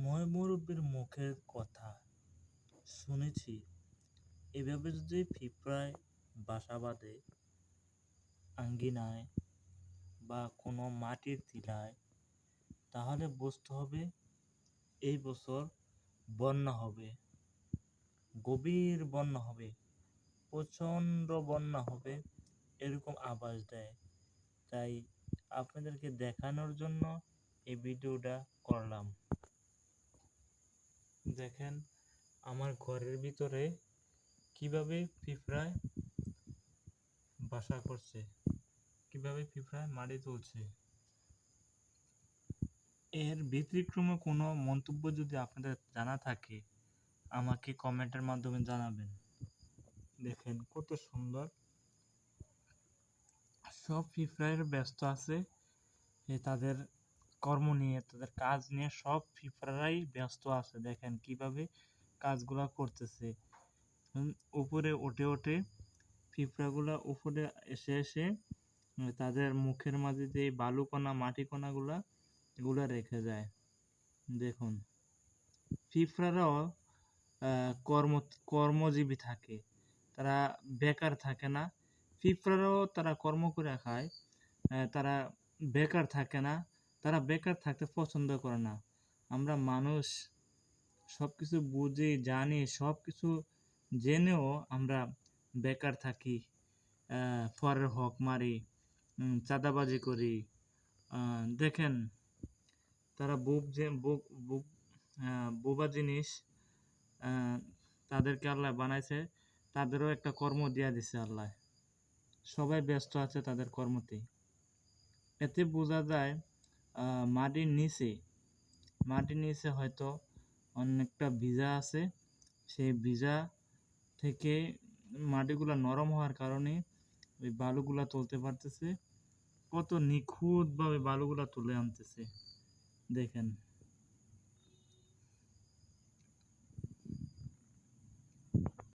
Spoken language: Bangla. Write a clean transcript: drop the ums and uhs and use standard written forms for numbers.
ময়-মুরব্বির মুখের কথা শুনেছি, এভাবে যদি পিঁপড়ায় বাসা বাঁধে আঙ্গিনায় বা কোনো মাটির টিলায়, তাহলে বুঝতে হবে এই বছর বন্যা হবে, গভীর বন্যা হবে, প্রচণ্ড বন্যা হবে, এরকম আভাস দেয়। তাই আপনাদেরকে দেখানোর জন্য এই ভিডিওটা করলাম। দেখেন আমার ঘরের ভিতরে কিভাবে পিঁপড়ায় বাসা করছে, কিভাবে পিঁপড়ায় মাটি তুলছে। এর ব্যতিক্রমে কোনো মন্তব্য যদি আপনাদের জানা থাকে আমাকে কমেন্টের মাধ্যমে জানাবেন। দেখেন কত সুন্দর, সব পিঁপড়ায় ব্যস্ত আছে তাদের কর্ম নিয়ে, তাদের কাজ নিয়ে সব পিঁপড়ারাই ব্যস্ত আছে। দেখেন কিভাবে কাজগুলা করতেছে। উপরে ওঠে পিঁপড়াগুলা উপরে এসে তাদের মুখের মাঝে যে বালুকণা মাটিকণাগুলা এগুলা রেখে যায়। দেখুন পিঁপড়ারাও কর্মজীবী থাকে, তারা বেকার থাকে না। পিঁপড়ারাও তারা কর্ম করে খায়, তারা বেকার থাকে না, তারা বেকার থাকতে পছন্দ করে না। আমরা মানুষ সব কিছু বুঝি জানি, সব কিছু জেনেও আমরা বেকার থাকি, পরের হক মারি, চাঁদাবাজি করি। দেখেন তারা বোবা জিনিস, তাদেরকে আল্লাহ বানাইছে, তাদেরও একটা কর্ম দিয়া দিছে আল্লাহ। সবাই ব্যস্ত আছে তাদের কর্মতেই। এতে বোঝা যায় মাটির নিচে হয়তো অনেকটা ভিজা আছে, সেই ভিজা থেকে মাটিগুলা নরম হওয়ার কারণে ওই বালুগুলা তুলতে পারতেছে। কত নিখুঁতভাবে বালুগুলা তুলে আনতেছে দেখেন।